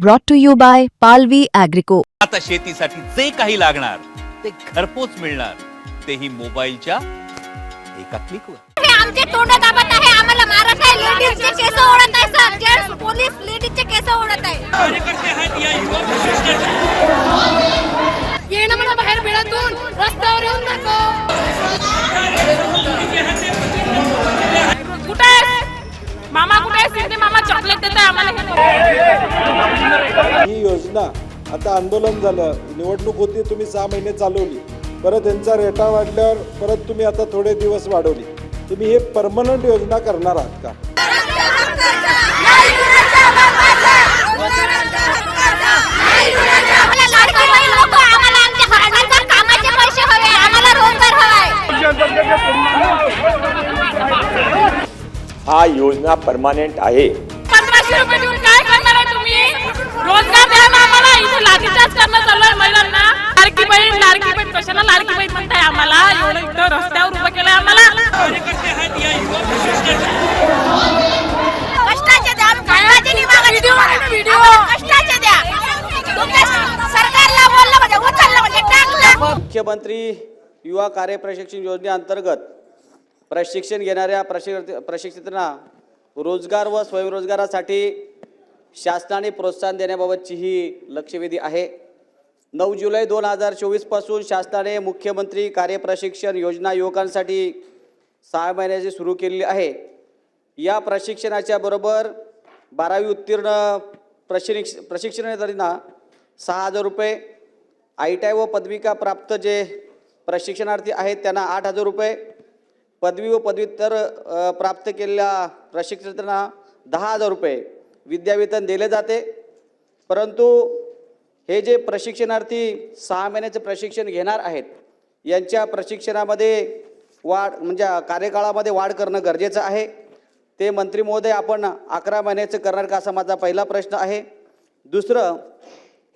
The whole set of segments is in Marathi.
brought to you by Palvi Agrico. आता शेतीसाठी जे काही लागणार ते घरपोच मिळणार, तेही मोबाईलच्या एका क्लिकवर. हे आमचे तोंड दाबत आहे, आम्हाला मारत आहे, लेडीजचे केस ओढत आहे सर, जेंट्स पोलीस लेडीजचे केस ओढत आहे. येणं मला बाहेर भेटून रस्त्यावर येऊन दाखव. कुठे मामा, कुठे सिंधी मामा चॉकलेट देत आहे आम्हाला. ही योजना आता आंदोलन झालं, निवडणूक होती, तुम्ही 6 महिने चालवली, परत यांचा रेटा वाढल्यावर परत तुम्ही आता थोडे दिवस वाढवली. तुम्ही हे परमनंट योजना करणार आहात का? हा योजना परमानेंट आहे. 1500 रुपये देऊन काय करणार आहे तुम्ही? रोजगार द्या ना आम्हाला. इथे लाठीचार्ज करणं चालू आहे महिलांना. लाडकी बहीण कशाला लाडकी बहीण म्हणताय आम्हाला? एवढं इथं रस्त्यावर उभं केलंय आम्हाला. कष्टाचे द्या, काळाचे नाही मागायचे. व्हिडिओ कष्टाचे द्या. तुमच्या सरकारला बोललं म्हणजे उचललं म्हणजे टाकलं. मुख्यमंत्री युवा कार्य प्रशिक्षण योजनेअंतर्गत प्रशिक्षण घेणाऱ्या प्रशिक्षितांना रोजगार व स्वयंरोजगारासाठी शासनाने प्रोत्साहन देण्याबाबतची ही लक्षवेधी आहे. 9 जुलै 2024 पासून शासनाने मुख्यमंत्री कार्य प्रशिक्षण योजना युवकांसाठी 6 महिन्याची सुरू केलेली आहे. या प्रशिक्षणाच्या बरोबर 12वी उत्तीर्ण प्रशिक्षणार्थींना 6,000 रुपये, ITI व पदविका प्राप्त जे प्रशिक्षणार्थी आहेत त्यांना 8,000 रुपये, पदवी व पदव्युत्तर प्राप्त केलेल्या प्रशिक्षणार्थींना 10,000 रुपये विद्यावेतन दिले जाते. परंतु हे जे प्रशिक्षणार्थी 6 महिन्याचे प्रशिक्षण घेणार आहेत यांच्या प्रशिक्षणामध्ये वाढ म्हणजे कार्यकाळामध्ये वाढ करणं गरजेचं आहे. ते मंत्री महोदय आपण 11 महिन्याचं करणार का, असा माझा पहिला प्रश्न आहे. दुसरं,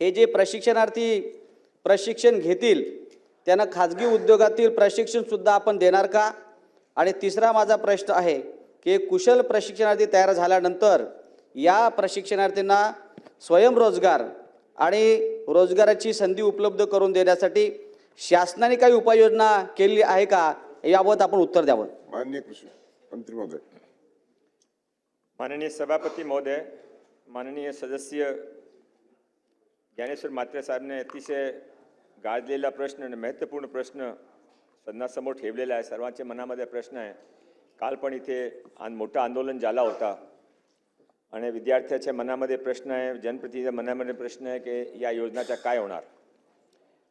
हे जे प्रशिक्षणार्थी प्रशिक्षण घेतील त्यांना खाजगी उद्योगातील प्रशिक्षणसुद्धा आपण देणार का? आणि तिसरा माझा प्रश्न आहे की कुशल प्रशिक्षणार्थी तयार झाल्यानंतर या प्रशिक्षणार्थींना स्वयंरोजगार आणि रोजगाराची संधी उपलब्ध करून देण्यासाठी शासनाने काही उपाययोजना केली आहे का, याबाबत आपण उत्तर द्यावं. माननीय कृषी मंत्री महोदय. माननीय सभापती महोदय, माननीय सदस्य ज्ञानेश्वर म्हात्रे साहेबांनी अतिशय गाजलेला प्रश्न आणि महत्त्वपूर्ण प्रश्न सदनासमोर ठेवलेला आहे. सर्वांच्या मनामध्ये प्रश्न आहे. काल पण इथे मोठं आंदोलन झाला होता आणि विद्यार्थ्याच्या मनामध्ये प्रश्न आहे, जनप्रतिनिधीच्या मनामध्ये प्रश्न आहे की या योजनाचा काय होणार.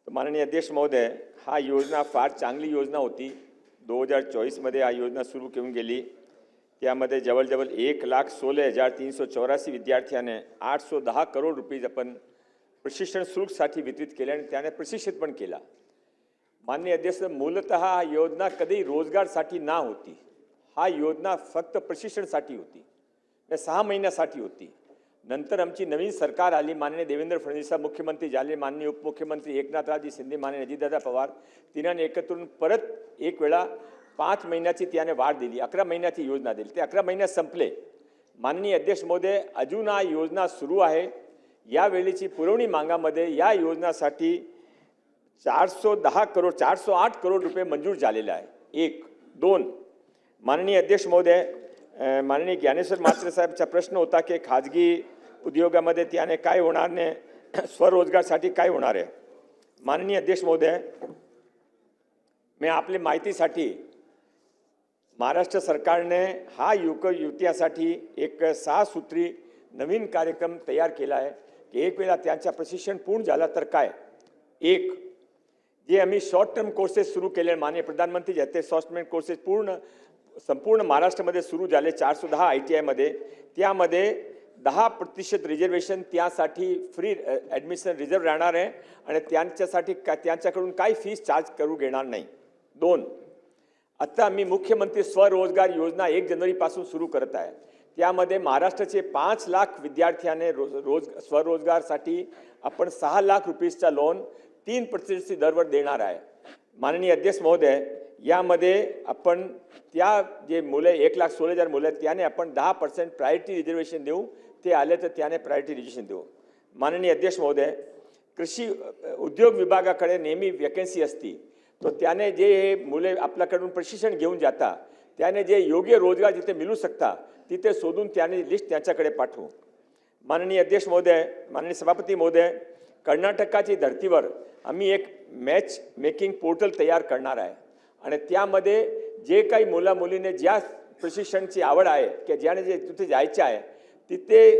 तर माननीय अध्यक्ष महोदय, हा योजना फार चांगली योजना होती. 2024मध्ये हा योजना सुरू करून गेली. त्यामध्ये जवळजवळ 1,16,384 विद्यार्थ्याने 810 करोड रुपये आपण प्रशिक्षण शुल्कसाठी वितरित केले आणि त्याने प्रशिक्षित पण केला. माननीय अध्यक्ष, मूलतः हा योजना कधी रोजगारसाठी ना होती. हा योजना फक्त प्रशिक्षणासाठी होती, 6 महिन्यासाठी होती. नंतर आमची नवीन सरकार आली, माननीय देवेंद्र फडणवीस मुख्यमंत्री झाले, माननीय उपमुख्यमंत्री एकनाथरावजी शिंदे, माननीय अजितदादा पवार, तिन्हाने एकत्र परत एक वेळा 5 महिन्याची त्याने वाढ दिली, 11 महिन्याची योजना दिली. ते 11 महिन्यात संपले. माननीय अध्यक्ष महोदय, अजून हा योजना सुरू आहे. या वेळेची पुरवणी मागामध्ये या योजनासाठी 408 करोड रुपये मंजूर झालेले आहे. 1, 2 माननीय अध्यक्ष महोदय, माननीय ज्ञानेश्वर म्हात्रे साहेबचा प्रश्न होता की खाजगी उद्योगामध्ये त्याने काय होणार ने स्वरोजगारसाठी काय होणार आहे. माननीय अध्यक्ष महोदय, मी आपल्या माहितीसाठी महाराष्ट्र सरकारने हा युवतीसाठी एक 6 सूत्री नवीन कार्यक्रम तयार केला आहे की एक वेळा त्यांच्या प्रशिक्षण पूर्ण झालं तर काय. एक, जे आम्ही शॉर्ट टर्म कोर्सेस सुरू केले, माननीय प्रधानमंत्री ते शॉर्ट टर्म कोर्सेस संपूर्ण महाराष्ट्रामध्ये सुरू झाले 410 ITI मध्ये. त्यामध्ये 10% रिझर्वेशन त्यासाठी फ्री ॲडमिशन रिझर्व राहणार आहे आणि त्यांच्यासाठी त्यांच्याकडून काही फीस चार्ज करू घेणार नाही. 2, आता आम्ही मुख्यमंत्री स्वरोजगार योजना 1 जानेवारीपासून सुरू करत आहे. त्यामध्ये महाराष्ट्राचे 5 लाख विद्यार्थ्याने स्वरोजगारसाठी आपण 6 लाख रुपयेचा लोन 3% दरवर देणार आहे. माननीय अध्यक्ष महोदय, यामध्ये आपण त्या जे मुलं 1,16,000 मुलं आहेत त्याने आपण 10% प्रायोरिटी रिझर्वेशन देऊ. ते आले तर त्याने प्रायोरिटी रिझर्वेशन देऊ. माननीय अध्यक्ष महोदय, कृषी उद्योग विभागाकडे नेहमी वॅकन्सी असती, तो त्याने जे मुले आपल्याकडून प्रशिक्षण घेऊन जाता त्याने जे योग्य रोजगार जिथे मिळू शकता तिथे शोधून त्याने लिस्ट त्यांच्याकडे पाठवू. माननीय अध्यक्ष महोदय, माननीय सभापती महोदय, कर्नाटकाची धर्तीवर आम्ही एक मॅच मेकिंग पोर्टल तयार करणार आहे आणि त्यामध्ये जे काही मुलीने ज्या प्रशिक्षणाची आवड आहे की ज्याने जे तिथे जायचे आहे तिथे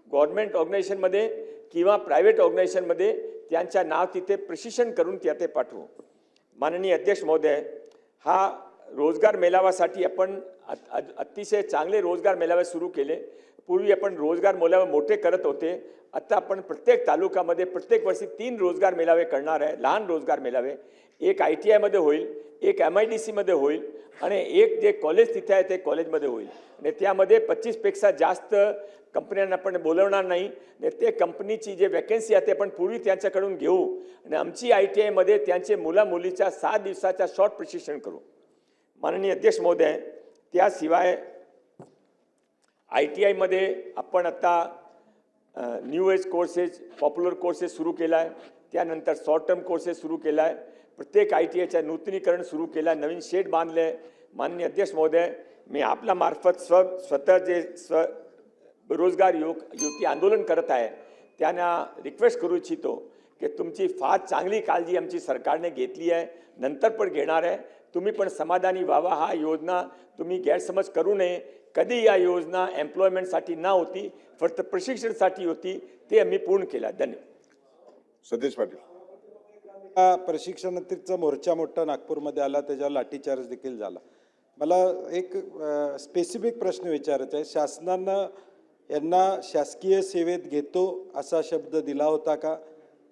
गव्हर्नमेंट ऑर्गनायझेशनमध्ये किंवा प्रायव्हेट ऑर्गनायझेशनमध्ये त्यांच्या नाव तिथे प्रशिक्षण करून ते पाठवू. माननीय अध्यक्ष महोदय, हा रोजगार मेळाव्यासाठी आपण अतिशय चांगले रोजगार मेळावे सुरू केले. पूर्वी आपण रोजगार मेळावे मोठे करत होते, आता आपण प्रत्येक तालुक्यामध्ये प्रत्येक वर्षी 3 रोजगार मेळावे करणार आहे. लहान रोजगार मेळावे, एक ITI मध्ये होईल, एक MIDC मध्ये होईल आणि एक जे कॉलेज तिथे आहे ते कॉलेजमध्ये होईल आणि त्यामध्ये 25 पेक्षा जास्त कंपन्यांना आपण बोलवणार नाही. ते कंपनीची जे वॅकन्सी आहे ते आपण पूर्वी त्यांच्याकडून घेऊ आणि आमची ITI मध्ये त्यांचे मुलीच्या 7 दिवसाचा शॉर्ट प्रशिक्षण करू. माननीय अध्यक्ष महोदय, त्याशिवाय ITI मध्ये आपण आता new age courses, popular courses सुरू केला आहे, त्यानंतर शॉर्ट टर्म कोर्सेस सुरू केला आहे, प्रत्येक ITIच्या नूतनीकरण सुरू केलं आहे, नवीन शेड बांधले आहे. माननीय अध्यक्ष महोदय, मी आपल्या मार्फत स्वतः जे रोजगार युवती आंदोलन करत आहे त्यांना रिक्वेस्ट करू इच्छितो की तुमची फार चांगली काळजी आमची सरकारने घेतली आहे, नंतर पण घेणार आहे. तुम्ही पण समाधानी व्हावा. हा योजना तुम्ही गैरसमज करू नये. कधी या योजना एम्प्लॉयमेंटसाठी न होती, फक्त प्रशिक्षणासाठी होती. ते आम्ही पूर्ण केला. धन्यवाद. सतीश पाटील. प्रशिक्षणार्थीचा मोर्चा मोठा नागपूरमध्ये आला, त्याच्यावर लाठीचार्ज देखील झाला. मला एक स्पेसिफिक प्रश्न विचारायचा आहे. शासनानं यांना शासकीय सेवेत घेतो असा शब्द दिला होता का?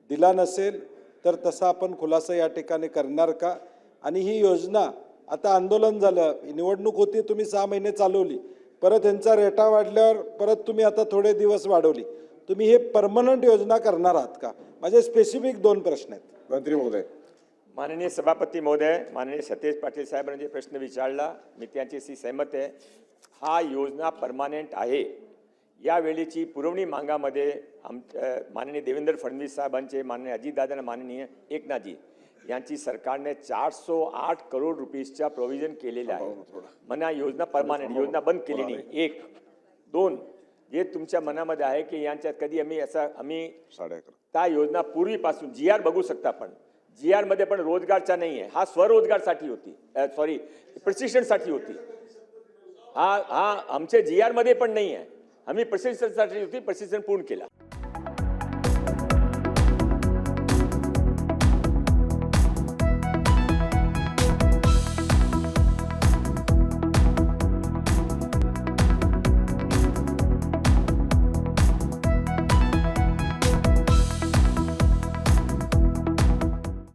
दिला नसेल तर तसा आपण खुलासा या ठिकाणी करणार का? आणि ही योजना आता आंदोलन झालं, निवडणूक होती, तुम्ही 6 महिने चालवली, परत यांचा रेटा वाढल्यावर परत तुम्ही आता थोडे दिवस वाढवली, तुम्ही हे परमनंट योजना करणार आहात का? माझे स्पेसिफिक 2 प्रश्न आहेत. मंत्री महोदय. माननीय सभापती महोदय, माननीय सतीश पाटील साहेबांनी जे प्रश्न विचारला मी त्यांच्याशी सहमत आहे. हा योजना परमानेंट आहे. यावेळीची पुरवणी मागामध्ये माननीय देवेंद्र फडणवीस साहेबांचे, माननीय अजितदादा, माननीय एकनाथजी यांची सरकारने 408 करोड रुपीजच्या प्रोव्हिजन केलेलं आहे. म्हणा योजना परमानेंट, योजना बंद केली नाही. 1 2 जे तुमच्या मनामध्ये आहे की यांच्यात कधी आम्ही 11:30 त्या योजना पूर्वीपासून GR बघू शकता. पण GR मध्ये पण रोजगारचा नाही आहे. हा स्वरोजगारसाठी होती, सॉरी प्रशिक्षणासाठी होती. हा आमचे GR मध्ये पण नाही आहे. आम्ही प्रशिक्षणासाठी होती, प्रशिक्षण पूर्ण केला.